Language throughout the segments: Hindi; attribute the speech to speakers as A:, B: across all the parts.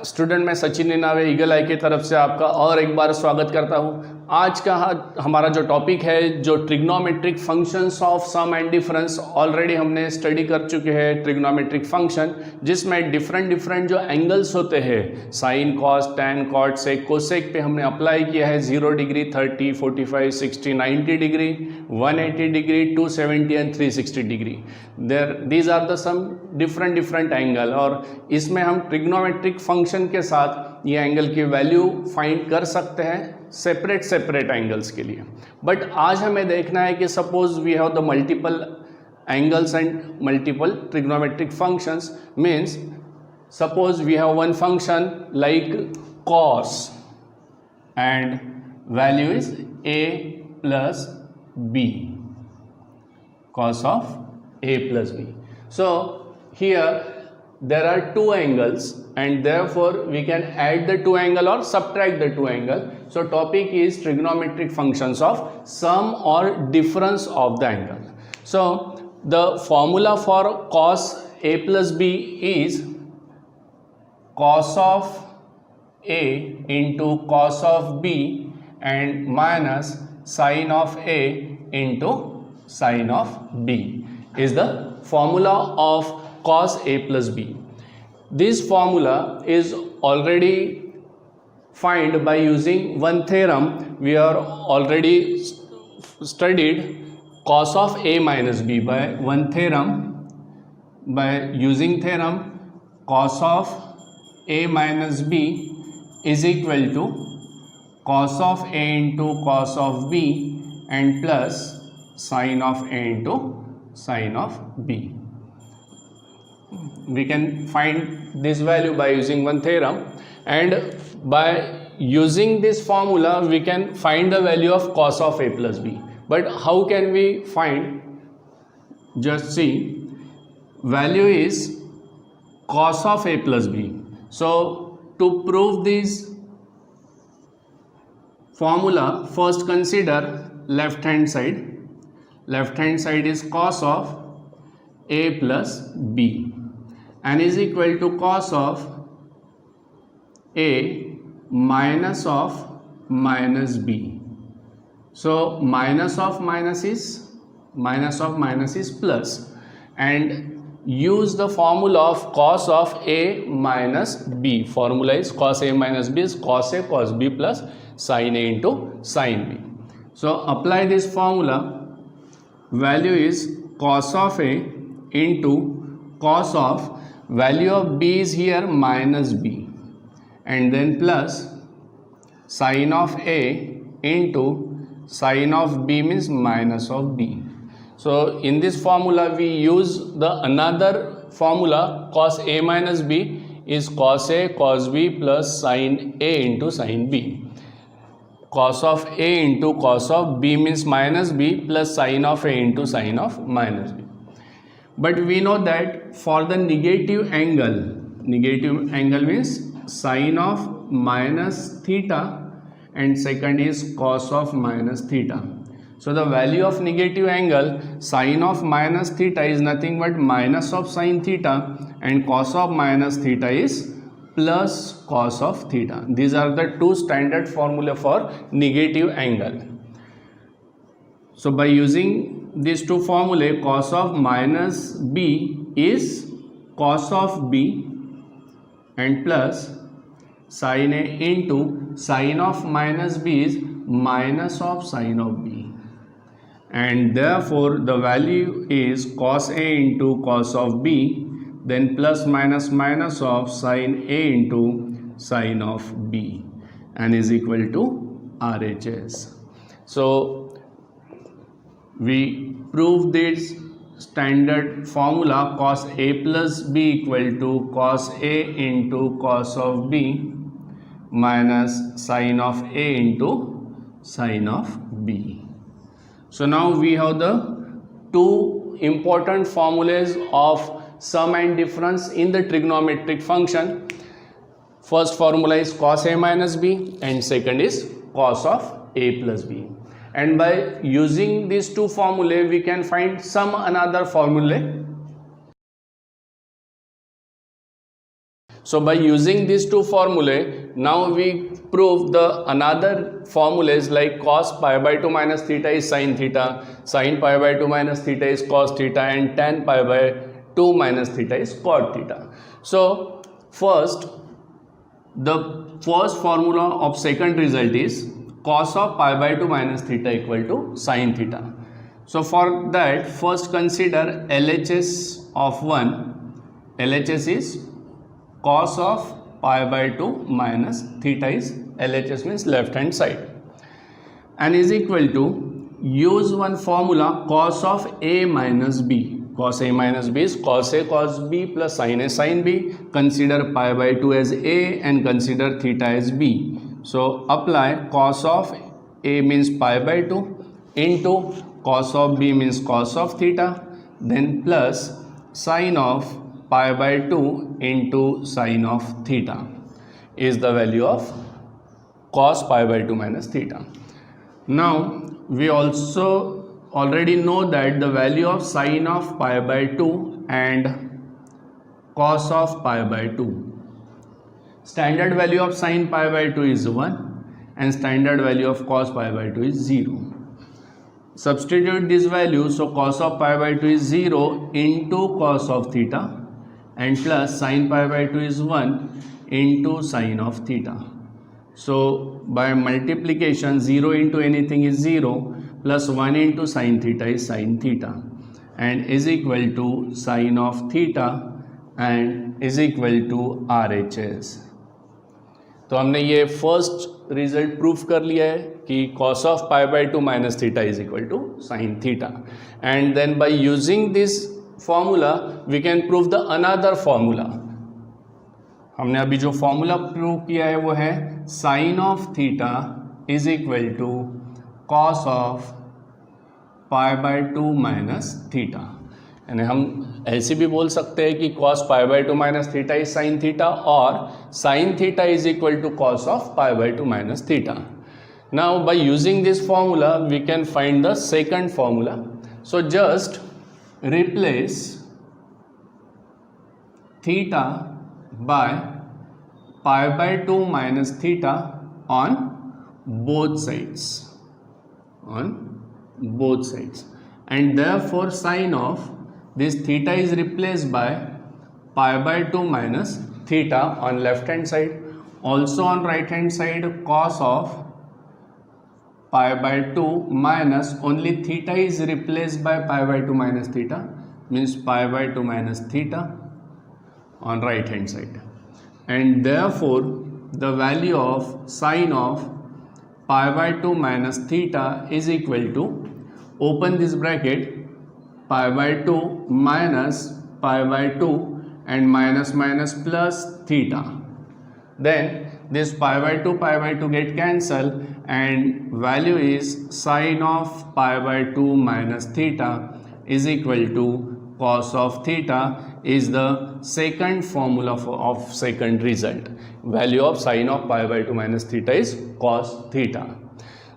A: स्टूडेंट मैं सचिन निनावे ईगल आई की तरफ से आपका और एक बार स्वागत करता हूं। आज का हमारा जो टॉपिक है जो trigonometric functions of sum and difference, already हमने स्टडी कर चुके हैं ट्रिग्नोमेट्रिक फंक्शन, जिसमें डिफरेंट जो एंगल्स होते हैं sine cos tan cot sec cosec पे हमने अप्लाई किया है 0 degree 30 45 60 90 degree 180 degree 270 and 360 degree. These are the some different angle, और इसमें हम ट्रिग्नोमेट्रिक फंक्शन के साथ ये एंगल की वैल्यू फाइंड कर सकते हैं सेपरेट एंगल्स के लिए। बट आज हमें देखना है कि suppose we have the multiple angles and multiple trigonometric functions, means suppose we have one function like cos and value is a plus b, cos of a plus b. So here there are two angles and therefore we can add the two angle or subtract the two angle. So topic is trigonometric functions of sum or difference of the angle. So the formula for cos a plus b is cos of a into cos of b and minus sin of a into sin of b is the formula of cos a plus b. This formula is already found by using one theorem. We are already studied cos of a minus b by one theorem. By using theorem, cos of a minus b is equal to cos of a into cos of b and plus sin of a into sin of b. We can find this value by using one theorem, and by using this formula we can find the value of cos of a plus b. But how can we find? Just see, value is cos of a plus b. So to prove this formula, first consider left hand side. Left hand side is cos of a plus b and is equal to cos of a minus of minus b. So minus of minus is plus, and use the formula of cos of a minus b. Formula is cos a minus b is cos a cos b plus sin a into sin b. So apply this formula. Value is cos of a into cos of, value of b is here minus b, and then plus sin of a into sin of b means minus of b. So in this formula we use the another formula, cos a minus b is cos a cos b plus sin a into sin b. Cos of a into cos of b means minus b plus sin of a into sin of minus b. But we know that for the negative angle means sin of minus theta and second is cos of minus theta. So the value of negative angle sin of minus theta is nothing but minus of sin theta, and cos of minus theta is plus cos of theta. These are the two standard formula for negative angle. So by using these two formulae, cos of minus b is cos of b and plus sin a into sin of minus b is minus of sin of b, and therefore the value is cos a into cos of b then plus minus of sin a into sin of b and is equal to RHS. So we prove this standard formula cos a plus b equal to cos a into cos of b minus sin of a into sin of b. So now we have the two important formulas of sum and difference in the trigonometric function. First formula is cos a minus b and second is cos of a plus b. And by using these two formulae we can find some another formula So by using these two formulae, now we prove the another formulas like cos pi by 2 minus theta is sin theta, sin pi by 2 minus theta is cos theta, and tan pi by 2 minus theta is cot theta. So first, the first formula of second result is cos of pi by 2 minus theta equal to sin theta. So for that, first consider LHS of 1. LHS is cos of pi by 2 minus theta is LHS means left hand side, and is equal to use one formula cos of A minus B. Cos A minus B is cos A cos B plus sin A sin B. Consider pi by 2 as A and consider theta as B. So apply cos of A means pi by 2 into cos of B means cos of theta, then plus sin of pi by 2 into sin of theta is the value of cos pi by 2 minus theta. Now we also already know that the value of sin of pi by 2 and cos of pi by 2. Standard value of sin pi by 2 is 1 and standard value of cos pi by 2 is 0. Substitute this value, so cos of pi by 2 is 0 into cos of theta, and plus sin pi by 2 is 1 into sin of theta. So by multiplication, 0 into anything is 0, plus 1 into sin theta is sin theta, and is equal to sin of theta and is equal to RHS. तो हमने ये फर्स्ट रिजल्ट प्रूफ कर लिया है कि cos of pi by 2 minus theta is equal to sin theta, and then by using this formula we can prove the another formula. हमने अभी जो फॉर्मूला प्रूव किया है वो है sin of theta is equal to cos of pi by 2 minus theta. यानी हम ऐसे भी बोल सकते हैं कि cos pi by 2 minus theta is sin theta, और sin theta is equal to cos of pi by 2 minus theta. Now by using this formula we can find the second formula. So just replace theta by pi by 2 minus theta on both sides, and therefore sin of this theta is replaced by pi by 2 minus theta on left hand side. Also on right hand side, cos of pi by 2 minus only theta is replaced by pi by 2 minus theta, means pi by 2 minus theta on right hand side, and therefore the value of sin of pi by 2 minus theta is equal to, open this bracket, pi by 2 minus pi by 2 and minus minus plus theta. Then this pi by 2 get cancelled, and value is sin of pi by 2 minus theta is equal to cos of theta is the second formula of second result. Value of sin of pi by 2 minus theta is cos theta.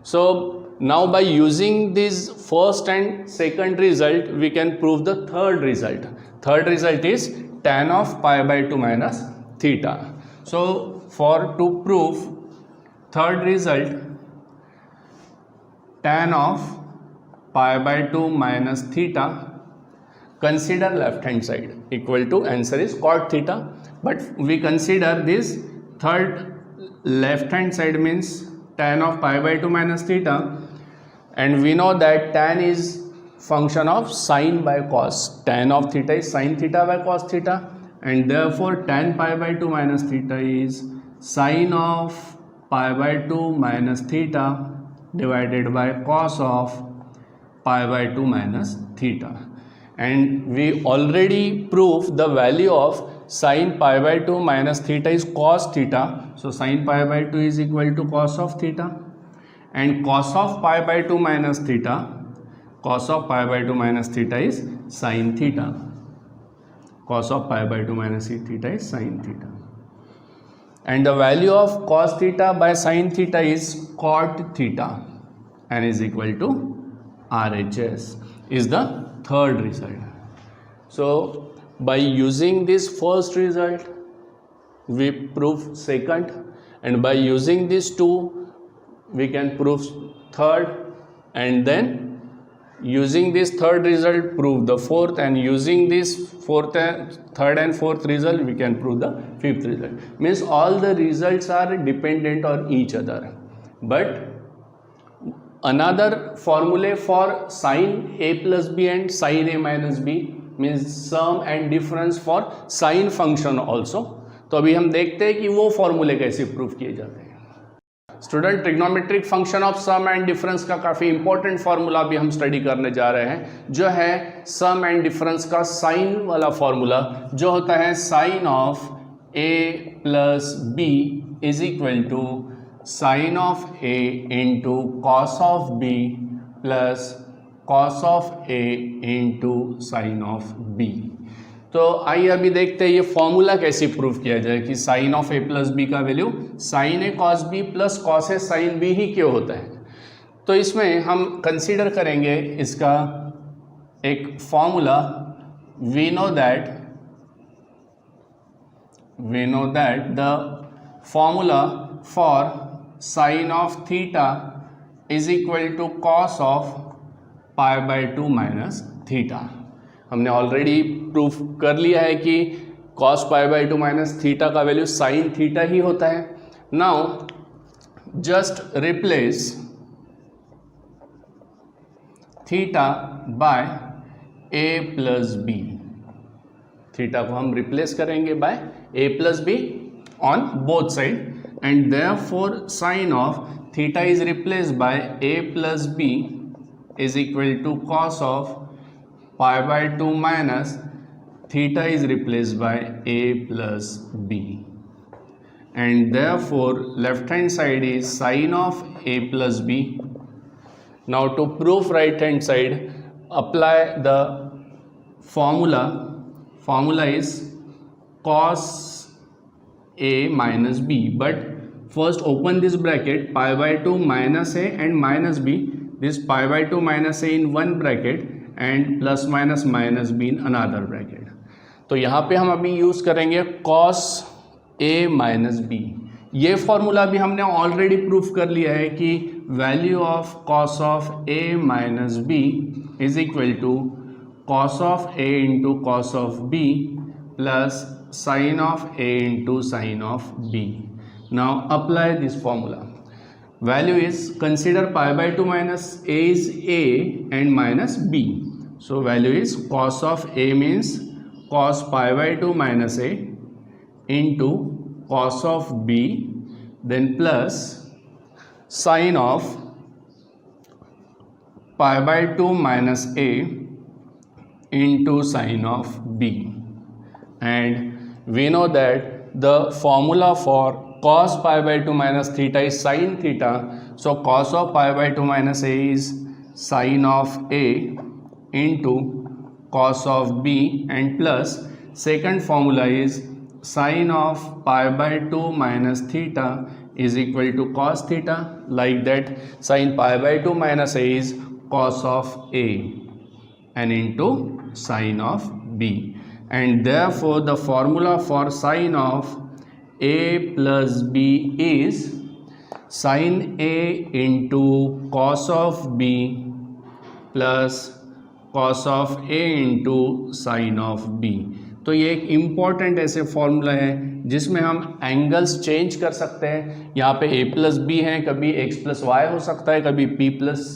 A: So now by using this first and second result we can prove the third result. Third result is tan of pi by 2 minus theta. So to prove third result, tan of pi by 2 minus theta, consider left hand side equal to, answer is cot theta, but we consider this third left hand side means tan of pi by 2 minus theta, and we know that tan is function of sin by cos. Tan of theta is sin theta by cos theta, and therefore tan pi by 2 minus theta is sin of pi by 2 minus theta divided by cos of pi by 2 minus theta. And we already proved the value of sin pi by 2 minus theta is cos theta. So sin pi by 2 is equal to cos of theta, and cos of pi by 2 minus theta, cos of pi by 2 minus theta is sin theta. Cos of pi by 2 minus theta is sin theta. And the value of cos theta by sin theta is cot theta, and is equal to RHS is the third result. So by using this first result we prove second, and by using these two we can prove third, and then using this third result prove the fourth, and using this third and fourth result we can prove the fifth result. Means all the results are dependent on each other. But another formula for sin a plus b and sin a minus b means sum and difference for sin function also. तो अभी हम देखते हैं कि वो फॉर्मूले कैसे प्रूव किए जाते हैं. Student, trigonometric function of sum and difference का काफ़ी इंपॉर्टेंट फार्मूला भी हम स्टडी करने जा रहे हैं, जो है सम एंड डिफरेंस का साइन वाला फार्मूला, जो होता है sine of A plus B is equal to sine of A into cos of B plus cos of A into sine of B. तो आइए अभी देखते हैं ये फॉर्मूला कैसे प्रूव किया जाए कि sine of A plus B का value sine A cos B plus cos A sine B ही क्यों होता है. तो इसमें हम कंसीडर करेंगे इसका एक formula. We know that the formula for sine of theta is equal to cos of pi by 2 minus theta. हमने ऑलरेडी प्रूफ कर लिया है कि cos pi by 2 minus theta का वैल्यू साइन थीटा ही होता है. Now just replace theta by a plus b. Theta को हम रिप्लेस करेंगे by a plus b on both side, and therefore sine of theta is replaced by a plus B is equal to cos of pi by 2 minus theta is replaced by a plus b, and therefore left hand side is sin of a plus b. Now to prove right hand side, apply the formula is cos a minus b, but first open this bracket, pi by 2 minus a and minus b, this pi by 2 minus a in one bracket and plus minus b in another bracket. तो यहाँ पे हम अभी यूज़ करेंगे cos a minus b. ये फॉर्मूला भी हमने ऑलरेडी प्रूफ कर लिया है कि value of cos of a minus b is equal to cos of a into cos of b plus sin of a into sin of b. Now apply this formula. Value is, consider pi by 2 minus a is a and minus b. So value is cos of a means cos pi by 2 minus a into cos of b, then plus sin of pi by 2 minus a into sin of b. And we know that the formula for cos pi by 2 minus theta is sin theta. So cos of pi by 2 minus a is sin of a into cos of b, and plus second formula is sin of pi by 2 minus theta is equal to cos theta. Like that, sin pi by 2 minus a is cos of a and into sin of b, and therefore the formula for sin of a plus b is sin a into cos of b plus cos of a into sin of b. तो ये एक इम्पॉर्टेंट ऐसे फॉर्मूला है जिसमें हम एंगल्स चेंज कर सकते हैं. यहाँ पे a प्लस बी है, कभी x प्लस वाई हो सकता है, कभी p प्लस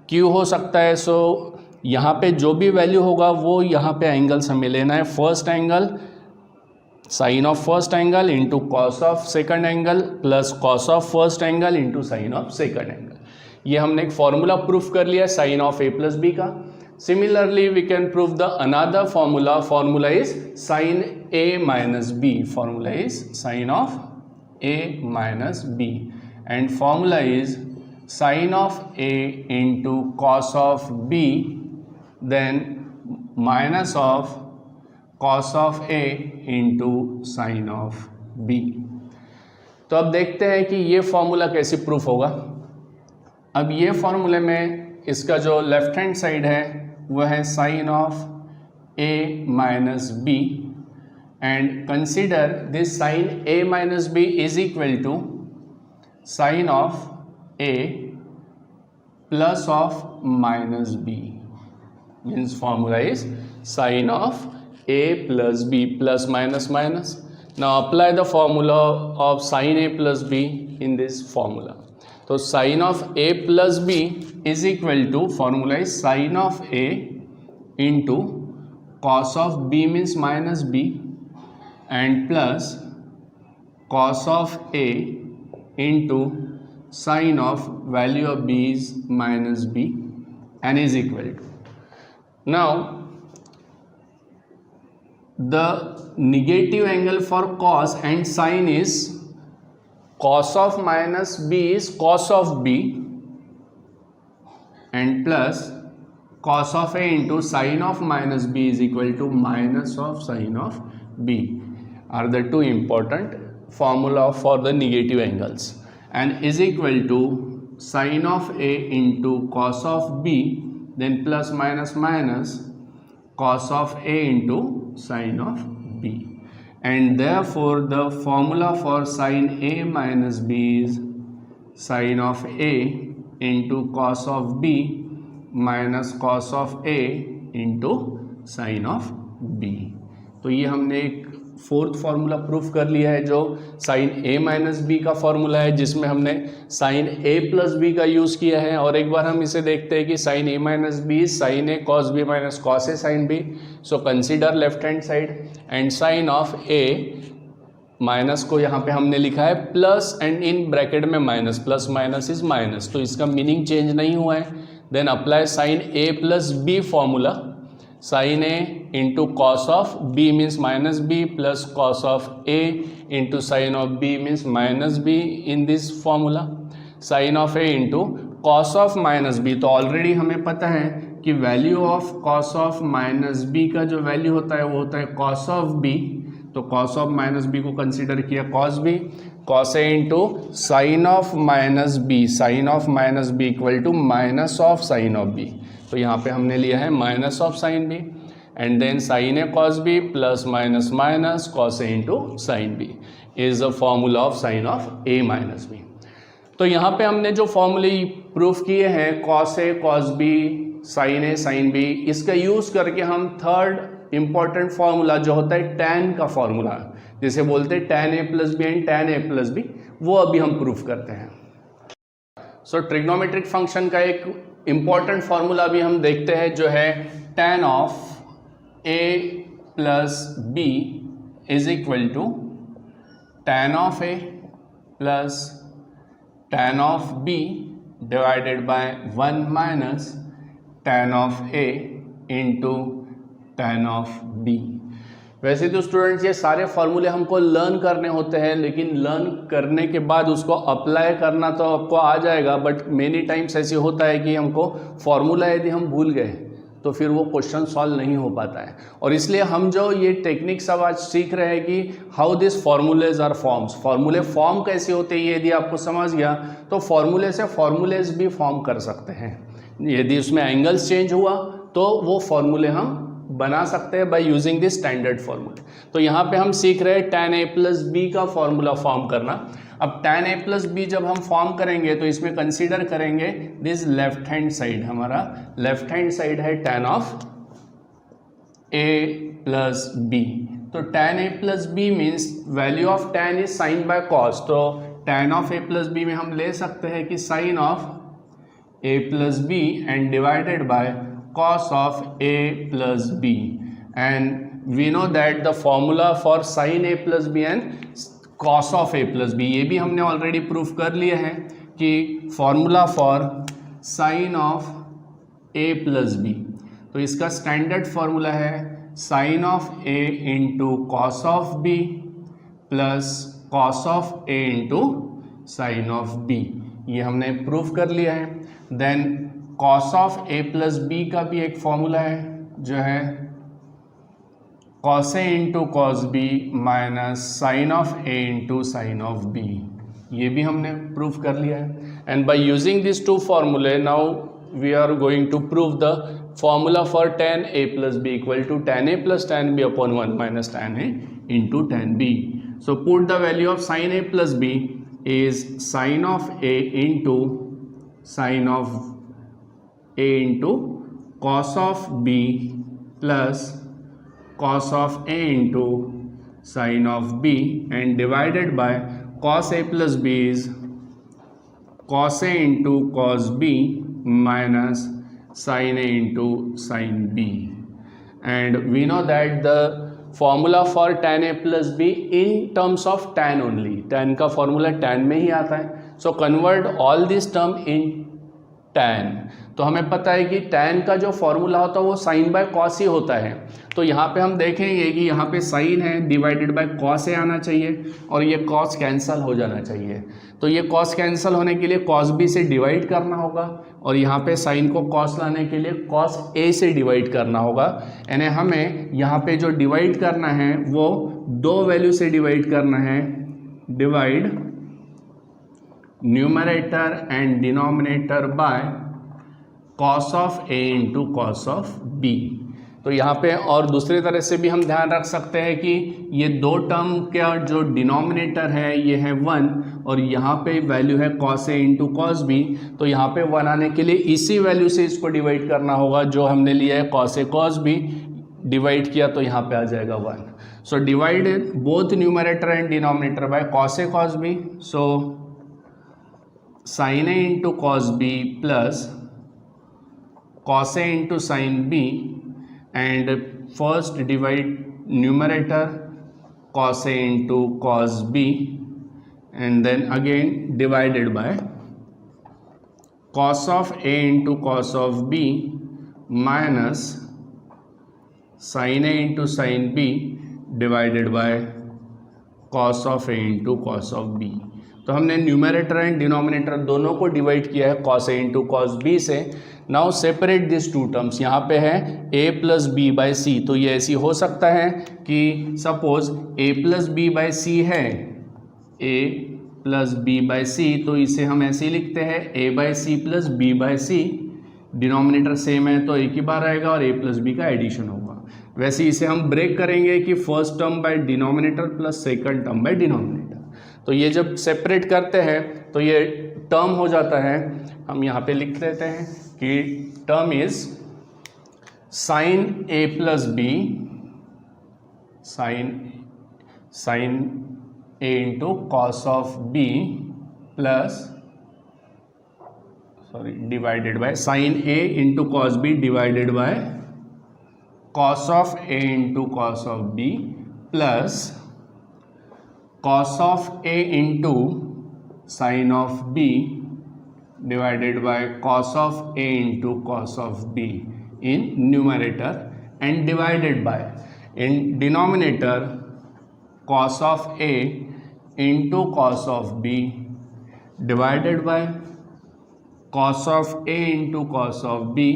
A: क्यू हो सकता है. सो यहाँ पे जो भी वैल्यू होगा वो यहाँ पे एंगल्स हमें लेना है. First angle sine of first angle into cos of second angle plus cos of first angle into sine of second angle. ये हमने एक फॉर्मूला प्रूफ कर लिया sine of A plus B का. Similarly we can prove the another formula is sine A minus B. Formula is sine of A minus B, and formula is sine of A into cos of B then minus of cos of a into sine of b. तो अब देखते हैं कि ये फॉर्मूला कैसे प्रूफ होगा. अब ये फॉर्मूले में इसका जो लेफ्ट हैंड साइड है वो है sine of a minus b, and consider this sin a minus b is equal to sin of a plus of minus b, means formula is sin of a plus b plus minus minus. Now apply the formula of sin a plus b in this formula. So sin of a plus b is equal to, formula is sin of a into cos of b means minus b and plus cos of a into sin of value of b is minus b and is equal to. Now the negative angle for cos and sin is cos of minus b is cos of b and plus cos of a into sin of minus b is equal to minus of sin of b are the two important formula for the negative angles, and is equal to sin of a into cos of b then plus minus minus cos of a into sin of b, and therefore the formula for sin a minus b is sin of a into cos of b minus cos of a into sin of b. तो ये हमने एक फोर्थ फार्मूला प्रूफ कर लिया है जो साइन a माइनस बी का फॉर्मूला है, जिसमें हमने साइन a प्लस बी का यूज़ किया है। और एक बार हम इसे देखते हैं कि sine a minus b sine a cos b minus cos a sine b। So consider left hand side and sine of a minus को यहाँ पे हमने लिखा है प्लस एंड इन ब्रैकेट में minus, plus minus is minus, तो इसका मीनिंग चेंज नहीं हुआ है। Then apply sine a plus b formula, sine a into cos of b means minus b plus cos of a into sine of b means minus b in this formula, sine of a into cos of minus b। तो ऑलरेडी हमें पता है कि value of cos of minus b का जो वैल्यू होता है वो होता है कॉस ऑफ b, तो कॉस ऑफ माइनस b को कंसिडर किया cos b, cos a into sine of minus b, sine of minus b equal to minus of sine of b, तो यहाँ पे हमने लिया है minus of sine b, and then sine A cos b plus minus minus cos a into sine b is the formula of sine of a minus b। तो यहाँ पे हमने जो फॉर्मूले प्रूफ किए हैं cos a cos b sign A sign b, इसका यूज़ करके हम थर्ड इम्पॉर्टेंट फार्मूला जो होता है टैन का फार्मूला, जिसे बोलते हैं tan a plus b and tan a plus b, वो अभी हम प्रूफ करते हैं। सो ट्रिग्नोमेट्रिक फंक्शन का एक इम्पॉर्टेंट फार्मूला भी हम देखते हैं जो है tan of a plus b is equal to tan of a plus tan of b divided by 1 minus tan of a into tan of b। वैसे तो स्टूडेंट्स ये सारे फार्मूले हमको लर्न करने होते हैं, लेकिन लर्न करने के बाद उसको अप्लाई करना तो आपको आ जाएगा, बट मेनी टाइम्स ऐसे होता है कि हमको फार्मूला यदि हम भूल गए तो फिर वो क्वेश्चन सॉल्व नहीं हो पाता है। और इसलिए हम जो ये टेक्निक सब आज सीख रहे हैं कि how this formulas are forms, फार्मूले फॉर्म कैसे होते हैं, यदि आपको समझ गया तो फार्मूले से फार्मूलेज भी फॉर्म कर सकते हैं। यदि उसमें एंगल्स चेंज हुआ तो वो फार्मूले हम बना सकते हैं बाय यूजिंग दिस स्टैंडर्ड फार्मूले। तो यहाँ पे हम सीख रहे हैं tan a प्लस बी का फार्मूला फॉर्म करना। अब tan a प्लस बी जब हम फॉर्म करेंगे तो इसमें कंसीडर करेंगे दिस लेफ्ट हैंड साइड, हमारा लेफ्ट हैंड साइड है tan of a plus b. तो tan a plus b means value of tan is sine by cos, तो tan of a plus b में हम ले सकते हैं कि sine of a plus b and divided by cos of a plus b, and we know that the formula for sin a plus b and cos of a plus b, ये भी हमने ऑलरेडी प्रूफ कर लिया है कि formula for sin of a plus b, तो इसका स्टैंडर्ड फॉर्मूला है sin of a into cos of b plus cos of a into sin of b, ये हमने प्रूफ कर लिया है। Then cos of a plus B का भी एक फॉर्मूला है जो है cos a into cos b minus sine of a into sine of b, ये भी हमने प्रूफ कर लिया है। And by using this two फॉर्मूले now we are going to prove the formula for tan a plus B equal to tan a plus tan b upon 1 minus tan a into tan b. So put the value of sin a plus b is sin of a into sin of a into cos of b plus cos of a into sin of b, and divided by cos a plus b is cos a into cos b minus sin a into sin b. And we know that the formula for tan a plus b in terms of tan only. tan का formula tan में ही आता है. So convert all this term in tan. तो हमें पता है कि tan का जो फॉर्मूला होता है वो साइन बाय कॉस ही होता है. तो यहाँ पे हम देखेंगे कि यहाँ पे साइन है डिवाइडेड बाय कॉस ए आना चाहिए और ये कॉस कैंसल हो जाना चाहिए. तो ये कॉस कैंसल होने के लिए कॉस बी से डिवाइड करना होगा और यहाँ पे साइन को कॉस लाने के लिए कॉस ए से डिवाइड करना होगा. यानी हमें यहाँ पे जो डिवाइड करना है वो दो वैल्यू से डिवाइड करना है. Divide numerator and denominator by cos of A into cos of B. तो यहाँ पे और दूसरी तरह से भी हम ध्यान रख सकते हैं कि ये दो टर्म का जो डिनोमिनेटर है ये है 1 और यहाँ पे वैल्यू है cos a into cos B. तो यहाँ पे 1 आने के लिए इसी वैल्यू से इसको डिवाइड करना होगा जो हमने लिया है cos a cos b. Divide किया तो यहाँ पे आ जाएगा 1. So divide both numerator and denominator by cos a cos b. So sine a into cos B plus cos a into sin b, and first divide numerator cos a into cos b, and then again divided by cos of a into cos of b minus sin a into sin b divided by cos of a into cos of b. तो हमने न्यूमरेटर एंड डिनोमिनेटर दोनों को डिवाइड किया है cos a into cos B से. Now separate this two terms. यहाँ पे है a plus B by C. तो ये ऐसी हो सकता है कि suppose a plus B by C है, a plus B by C, तो इसे हम ऐसे ही लिखते हैं a by C plus B by C. Denominator same है तो एक ही बार आएगा और a प्लस बी का एडिशन होगा. वैसे इसे हम ब्रेक करेंगे कि first term by denominator plus second term by denominator. तो ये जब सेपरेट करते हैं तो ये टर्म हो जाता है. हम यहाँ पे लिख देते हैं कि term is sine a plus b, sine a into cos of B plus divided by sine a into cos b divided by cos of A into cos of B plus cos of a into sin of b divided by cos of a into cos of b in numerator, and divided by in denominator cos of a into cos of b divided by cos of a into cos of b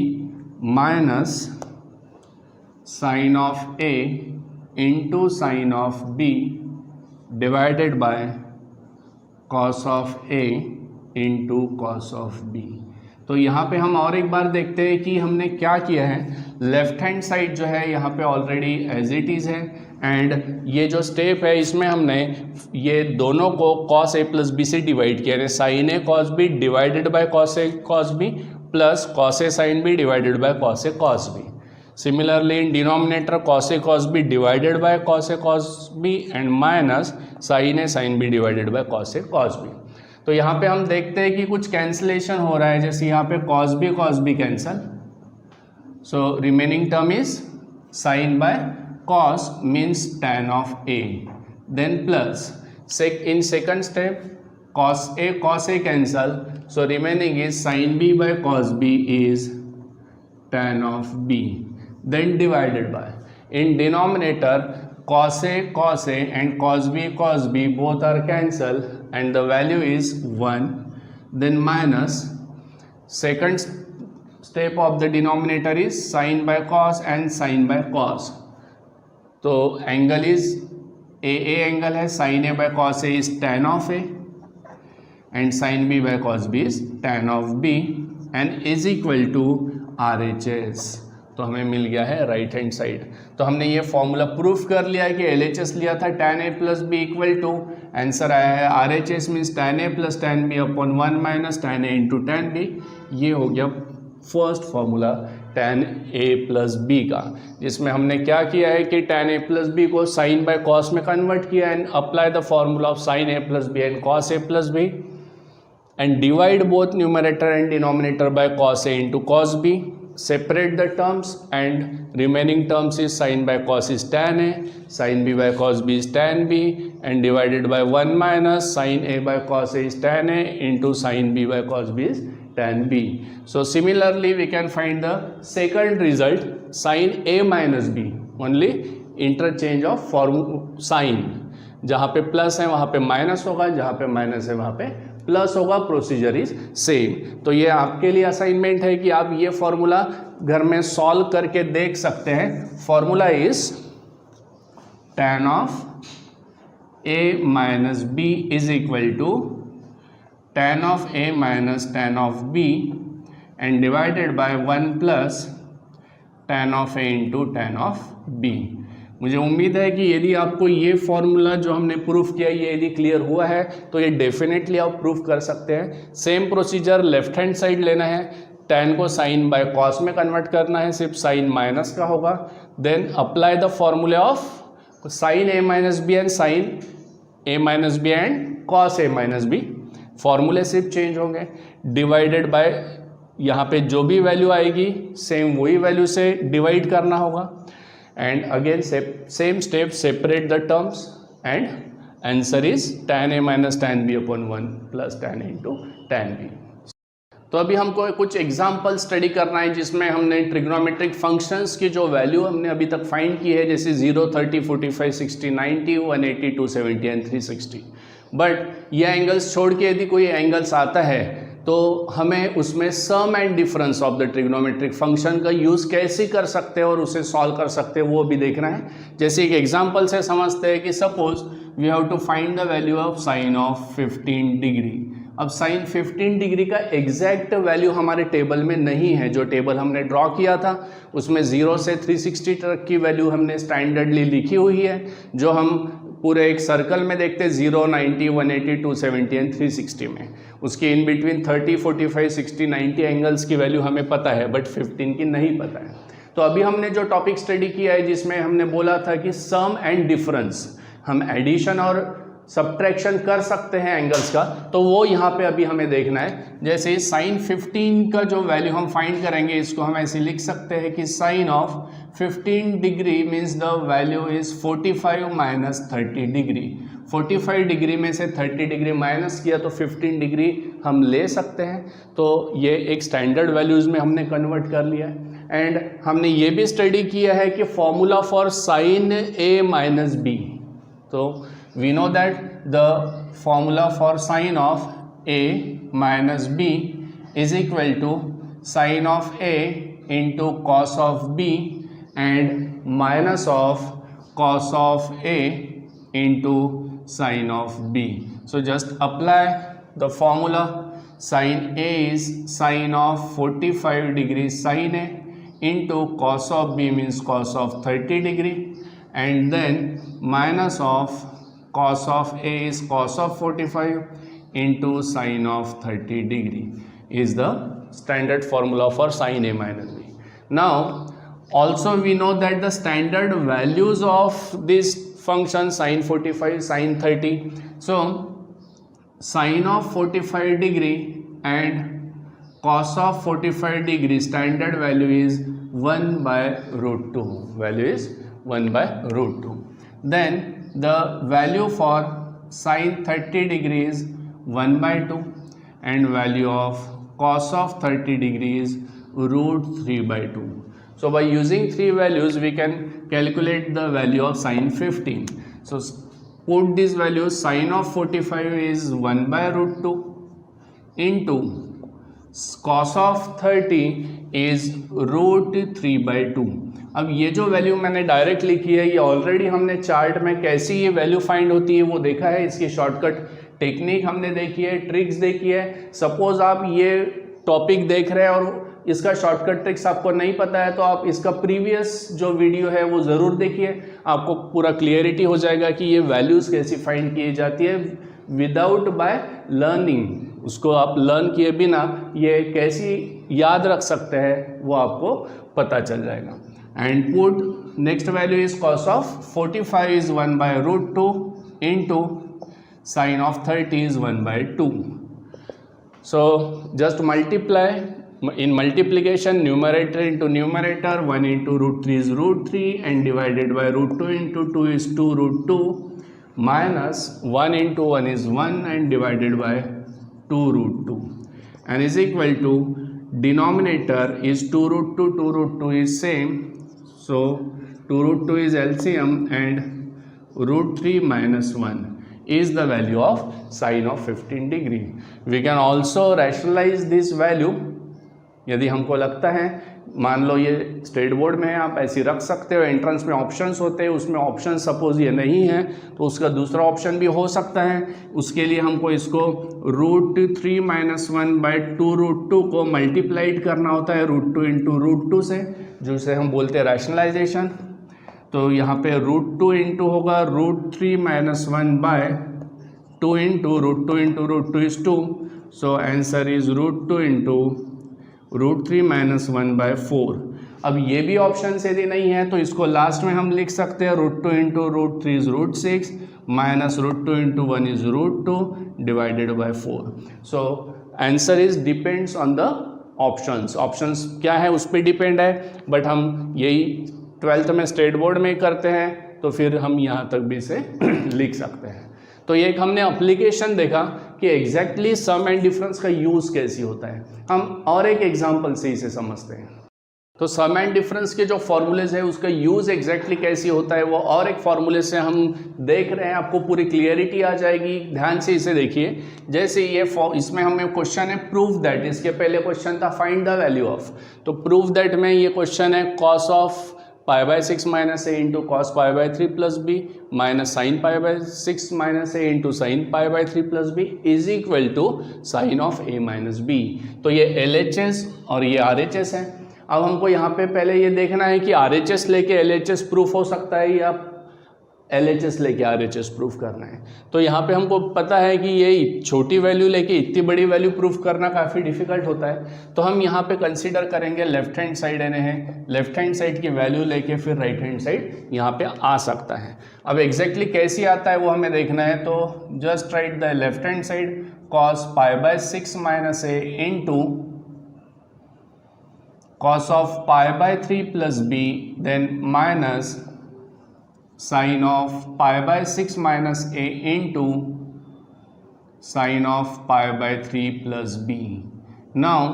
A: minus sin of a into sin of b divided by cos of a into cos of b. तो यहाँ पे हम और एक बार देखते हैं कि हमने क्या किया है. लेफ्ट हैंड साइड जो है यहाँ पे ऑलरेडी एज इट इज़ है, एंड ये जो स्टेप है इसमें हमने ये दोनों को cos a प्लस बी से डिवाइड किया है. Sine A cos b divided by cos a cos b plus cos a sin b divided by cos a cos b. Similarly, in denominator cos a cos b divided by cos a cos b and minus sin a sin b divided by cos a cos b. तो यहाँ पे हम देखते हैं कि कुछ कैंसिलेशन हो रहा है. जैसे यहाँ पे cos b cancel, so remaining term is sin by cos means tan of a, then plus in second step cos a cancel, so remaining is sin b by cos b is tan of b, then divided by in denominator cos a and cos b both are cancelled and the value is 1, then minus second step of the denominator is sin by cos and sin by cos. तो एंगल इज ए एंगल है, sin a by cos a is tan of a and sin b by cos b is tan of b and is equal to RHS. तो हमें मिल गया है राइट हैंड साइड। तो हमने ये फॉर्मूला प्रूफ कर लिया है कि LHS लिया था tan a plus B equal to, answer आया है RHS means tan a plus tan b upon 1 minus tan a into tan b। ये हो गया first formula tan a plus B का, जिसमें हमने क्या किया है कि tan a प्लस बी को साइन बाय कॉस में कन्वर्ट किया and apply the formula of sine a plus b and cos a plus b and divide both numerator and denominator by cos a into cos b, separate the terms and remaining terms is sin by cos is tan a, sin b by cos b is tan b and divided by 1 minus sin a by cos a is tan a into sin b by cos b is tan b. So similarly we can find the second result sin a minus b, only interchange of form sign, जहाँ पे प्लस है वहाँ पे माइनस होगा, जहाँ पे माइनस है वहाँ पे प्लस होगा, प्रोसीजर इज सेम। तो ये आपके लिए असाइनमेंट है कि आप ये फॉर्मूला घर में सॉल्व करके देख सकते हैं। Formula is tan of a minus b is equal to tan of a minus tan of b and divided by 1 plus tan of a into tan of b। मुझे उम्मीद है कि यदि आपको ये फॉर्मूला जो हमने प्रूफ किया ये यदि क्लियर हुआ है तो ये डेफिनेटली आप प्रूफ कर सकते हैं। Same procedure left hand side लेना है, tan को साइन बाय कॉस में कन्वर्ट करना है, सिर्फ साइन माइनस का होगा, then apply the formula of sine a minus B and sine a minus B and cos a minus b, फॉर्मूले सिर्फ चेंज होंगे, डिवाइडेड बाय यहाँ पे जो भी वैल्यू आएगी सेम वही वैल्यू से डिवाइड करना होगा and again same step, separate the terms and answer is tan a minus tan b upon 1 plus tan a into tan b। तो अभी हमको कुछ एग्जाम्पल स्टडी करना है जिसमें हमने ट्रिग्नोमेट्रिक फंक्शंस की जो वैल्यू हमने अभी तक फाइंड की है, जैसे 0, 30, 45, 60, 90, 180, 270 एंड 360। बट ये एंगल्स छोड़ के यदि कोई एंगल्स आता है तो हमें उसमें sum and difference of the trigonometric function का यूज़ कैसे कर सकते हैं और उसे सॉल्व कर सकते हैं वो भी देखना है। जैसे एक एग्जांपल से समझते हैं कि suppose we have to find the value of sine of 15 degree. अब साइन 15 डिग्री का एग्जैक्ट वैल्यू हमारे टेबल में नहीं है, जो टेबल हमने ड्रॉ किया था उसमें 0 से 360 तक की वैल्यू हमने स्टैंडर्डली लिखी हुई है, जो हम पूरे एक सर्कल में देखते हैं 0, 90, 180, 270 एंड 360 में। उसके इन बिटवीन 30, 45, 60, 90 एंगल्स की वैल्यू हमें पता है बट 15 की नहीं पता है। तो अभी हमने जो टॉपिक स्टडी किया है जिसमें हमने बोला था कि सम एंड डिफरेंस, हम एडिशन और सब्ट्रैक्शन कर सकते हैं एंगल्स का, तो वो यहाँ पे अभी हमें देखना है। जैसे साइन 15 का जो वैल्यू हम फाइंड करेंगे इसको हम ऐसे लिख सकते हैं कि sine of 15 degree means the value is 45 minus 30 degree. 45 degree में से 30 डिग्री माइनस किया तो 15 डिग्री हम ले सकते हैं। तो ये एक स्टैंडर्ड वैल्यूज़ में हमने कन्वर्ट कर लिया है। एंड हमने ये भी स्टडी किया है कि formula for sine a minus B, तो we know that the formula for sine of a minus b is equal to sine of a into cos of b and minus of cos of a into sine of b. So just apply the formula. Sine a is sine of 45 degree sine a into cos of b means cos of 30 degree and then minus of cos of a is cos of 45 into sine of 30 degree is the standard formula for sine a minus b. Now also we know that the standard values of this function sine 45, sine 30. So sine of 45 degree and cos of 45 degree standard value is 1 by root 2. Value is 1 by root 2. Then the value for sine 30 degree is 1 by 2 and value of cos of 30 degree is root 3 by 2. So by using three values we can calculate the value of sine 15. So put these values, sine of 45 is 1 by root 2 into cos of 30 is root 3 by 2. अब ये जो वैल्यू मैंने डायरेक्ट लिखी है ये ऑलरेडी हमने चार्ट में कैसी ये वैल्यू फाइंड होती है वो देखा है, इसकी शॉर्टकट टेक्निक हमने देखी है, ट्रिक्स देखी है। सपोज आप ये टॉपिक देख रहे हैं और इसका शॉर्टकट ट्रिक्स आपको नहीं पता है तो आप इसका प्रीवियस जो वीडियो है वो ज़रूर देखिए, आपको पूरा क्लियरिटी हो जाएगा कि ये वैल्यूज़ कैसी फाइंड की जाती है विदाउट बाय लर्निंग। उसको आप लर्न किए बिना ये कैसी याद रख सकते हैं वो आपको पता चल जाएगा। And put next value is cos of 45 is 1/√2 into sine of 30 is 1/2। So just multiply, in multiplication numerator into numerator, 1 into √3 is √3 and divided by √2 into 2 is 2√2 minus 1 into 1 is 1 and divided by 2√2 and is equal to denominator is 2√2, 2√2 is same, so 2√2 is LCM and √3 minus 1 is the value of sine of 15 degree. We can also rationalize this value. यदि हमको लगता है, मान लो ये स्टेट बोर्ड में है, आप ऐसी रख सकते हो, एंट्रेंस में ऑप्शंस होते हैं, उसमें ऑप्शन सपोज ये नहीं है तो उसका दूसरा ऑप्शन भी हो सकता है। उसके लिए हमको इसको √3 - 1/2√2 को मल्टीप्लाइड करना होता है √2 इंटू √2 से, जिसे हम बोलते हैं रैशनलाइजेशन। तो यहाँ पे √2 इंटू होगा √3 - 1/2 into √2 into √2 is 2, so answer is √2 into √3 - 1/4। अब ये भी ऑप्शन यदि नहीं है तो इसको लास्ट में हम लिख सकते हैं √2 into √3 is √6 minus √2 into 1 is √2 divided by 4। So answer is depends on the options क्या है उस पर डिपेंड है, बट हम यही 12th में स्टेट बोर्ड में करते हैं तो फिर हम यहाँ तक भी इसे लिख सकते हैं। तो ये एक हमने एप्लीकेशन देखा कि एग्जैक्टली सम एंड डिफरेंस का यूज़ कैसी होता है। हम और एक एग्जांपल से इसे समझते हैं। तो सम एंड डिफरेंस के जो फॉर्मूलेज है उसका यूज़ एग्जैक्टली कैसी होता है वो और एक फॉर्मूले से हम देख रहे हैं, आपको पूरी क्लियरिटी आ जाएगी। ध्यान से इसे देखिए। जैसे ये इसमें हमें क्वेश्चन है प्रूव दैट, इसके पहले क्वेश्चन था फाइंड द वैल्यू ऑफ, तो प्रूव दैट में ये क्वेश्चन है cos of π/6 - a into cos π/3 plus B minus sine π/6 - a into sine π/3 plus B is equal to sine of a minus B. तो ये LHS और ये RHS है। अब हमको यहाँ पे पहले ये देखना है कि RHS लेके LHS प्रूफ हो सकता है या LHS लेके RHS प्रूफ करना है। तो यहाँ पे हमको पता है कि ये छोटी वैल्यू लेके इतनी बड़ी वैल्यू प्रूफ करना काफ़ी डिफिकल्ट होता है। तो हम यहाँ पे कंसीडर करेंगे लेफ्ट हैंड साइड है, लेफ्ट हैंड साइड की वैल्यू लेके फिर राइट हैंड साइड यहाँ पे आ सकता है। अब एग्जैक्टली कैसी आता है वो हमें देखना है। तो just write the left hand side cos π/6 - a into cos of π/3 plus B then minus sine of π/6 - a into sine of π/3 plus B. Now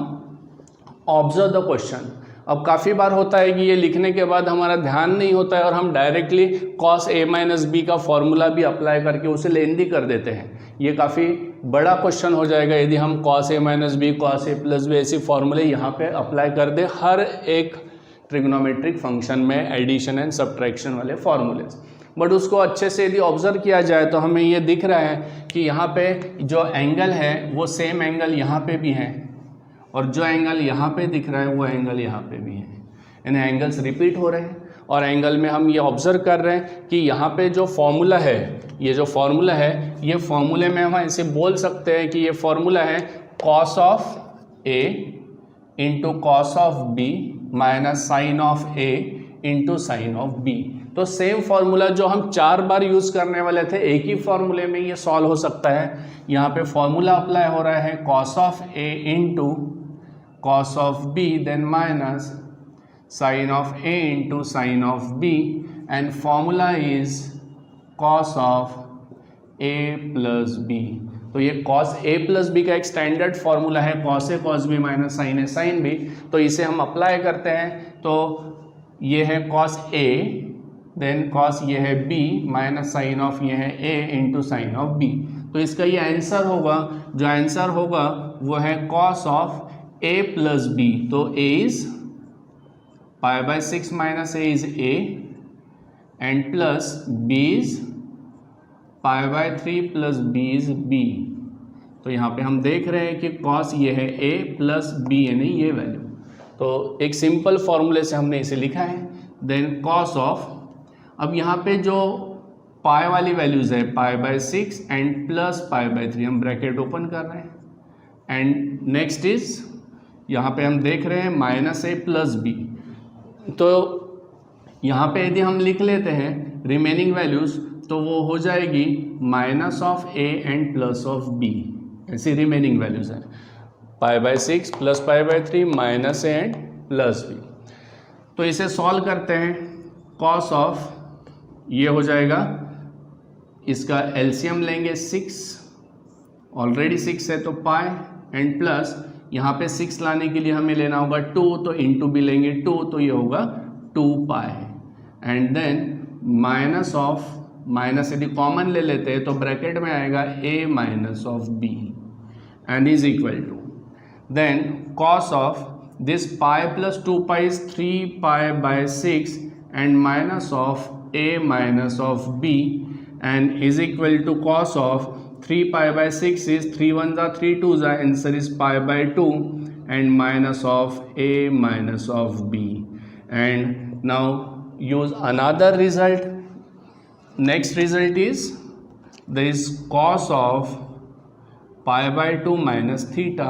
A: observe the question. अब काफ़ी बार होता है कि ये लिखने के बाद हमारा ध्यान नहीं होता है और हम डायरेक्टली cos a - b का फॉर्मूला भी अप्लाई करके उसे लेंदी कर देते हैं। ये काफ़ी बड़ा क्वेश्चन हो जाएगा यदि हम cos a - b cos a plus b ऐसी फॉर्मूले यहाँ पे अप्लाई कर दे हर एक ट्रिग्नोमेट्रिक फंक्शन में एडिशन एंड सब्ट्रैक्शन वाले फॉर्मूलेज। बट उसको अच्छे से यदि ऑब्जर्व किया जाए तो हमें ये दिख रहा है कि यहाँ पे जो एंगल है वो सेम एंगल यहाँ पे भी है और जो एंगल यहाँ पे दिख रहा है वो एंगल यहाँ पे भी है, यानी एंगल्स रिपीट हो रहे हैं। और एंगल में हम ये ऑब्जर्व कर रहे हैं कि यहाँ पे जो फॉर्मूला है, ये जो फॉर्मूला है, ये फॉर्मूले में हम ऐसे बोल सकते हैं कि ये फॉर्मूला है cos of a into cos of b minus sine of a into sine of b। तो सेम फॉर्मूला जो हम 4 बार यूज़ करने वाले थे एक ही फॉर्मूले में ये सॉल्व हो सकता है। यहाँ पे फॉर्मूला अप्लाई हो रहा है cos of a into cos of b then minus sine of a into sine of b and formula is cos of a plus b। तो ये cos a प्लस b का एक स्टैंडर्ड फॉर्मूला है, cos a cos b minus sine a sine b। तो इसे हम अप्लाई करते हैं तो ये है cos a देन cos ये है b माइनस साइन ऑफ ये है a into sine of b। तो इसका ये आंसर होगा, जो आंसर होगा वो है cos of a plus b। तो a is π/6 - a is a and plus b is π/3 plus b is b। तो यहाँ पे हम देख रहे हैं कि cos ये है a प्लस b यानी ये वैल्यू। तो एक सिंपल फॉर्मूले से हमने इसे लिखा है। देन कॉस ऑफ, अब यहाँ पे जो पाई वाली वैल्यूज़ है π/6 एंड प्लस π/3, हम ब्रैकेट ओपन कर रहे हैं। एंड नेक्स्ट इज यहाँ पे हम देख रहे हैं -a + b। तो यहाँ पे यदि हम लिख लेते हैं रिमेनिंग वैल्यूज़ तो वो हो जाएगी -a एंड +b। ऐसी रिमेनिंग वैल्यूज़ हैं π/6 + π/3 -a एंड +b। तो इसे सॉल्व करते हैं। कॉस ऑफ ये हो जाएगा, इसका एलसीएम लेंगे 6, ऑलरेडी 6 है तो पाई, एंड प्लस यहाँ पे 6 लाने के लिए हमें लेना होगा 2, तो इंटू भी लेंगे 2, तो ये होगा 2 pi. And then minus of, minus यदि कॉमन ले लेते हैं तो ब्रैकेट में आएगा a - b and is equal to, then cos of this pi + 2 pi is 3 π/6 and minus of a - b and is equal to cos of 3 π/6 is 3 1s are 3 2s are, answer is π/2 and minus of a - b. And now use another result. Next result is there is cos of π/2 minus theta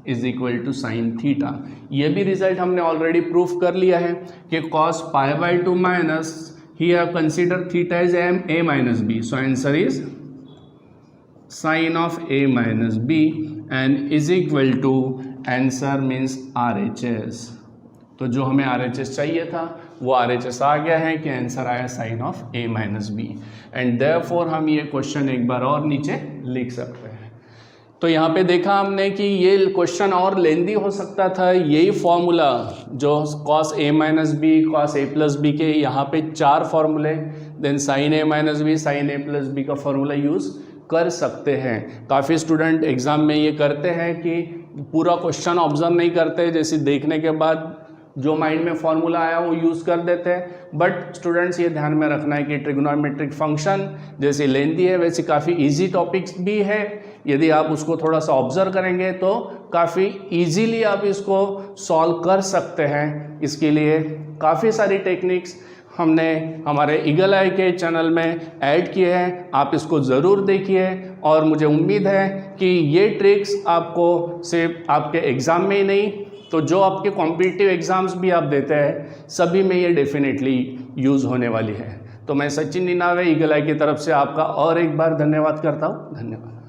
A: is equal to sin theta. ये भी रिजल्ट हमने ऑलरेडी प्रूफ कर लिया है कि cos π/2 minus, here consider theta is a minus b, so answer is sin of a minus b and is equal to, answer means RHS. तो जो हमें RHS चाहिए था वो RHS आ गया है कि आंसर आया sin of a minus b and therefore हम ये क्वेश्चन एक बार और नीचे लिख सकते हैं। तो यहाँ पे देखा हमने कि ये क्वेश्चन और लेंदी हो सकता था। यही फॉर्मूला जो cos a minus b cos a plus b के यहाँ पे 4 फॉर्मूले, देन sin a minus b sin a plus b का फॉर्मूला यूज़ कर सकते हैं। काफ़ी स्टूडेंट एग्ज़ाम में ये करते हैं कि पूरा क्वेश्चन ऑब्जर्व नहीं करते, जैसे देखने के बाद जो माइंड में फॉर्मूला आया वो यूज़ कर देते हैं। बट स्टूडेंट्स ये ध्यान में रखना है कि ट्रिगोनोमेट्रिक फंक्शन जैसे लेंदी है वैसे काफ़ी इजी टॉपिक्स भी है। यदि आप उसको थोड़ा सा ऑब्जर्व करेंगे तो काफ़ी इजीली आप इसको सॉल्व कर सकते हैं। इसके लिए काफ़ी सारी टेक्निक्स हमने हमारे ईगल आई के चैनल में ऐड किए हैं, आप इसको ज़रूर देखिए और मुझे उम्मीद है कि ये ट्रिक्स आपको सिर्फ आपके एग्ज़ाम में ही नहीं तो जो आपके कॉम्पिटिटिव एग्ज़ाम्स भी आप देते हैं सभी में ये डेफिनेटली यूज़ होने वाली है। तो मैं सचिन निनावे ईगल आई की तरफ से आपका और एक बार धन्यवाद करता हूँ। धन्यवाद।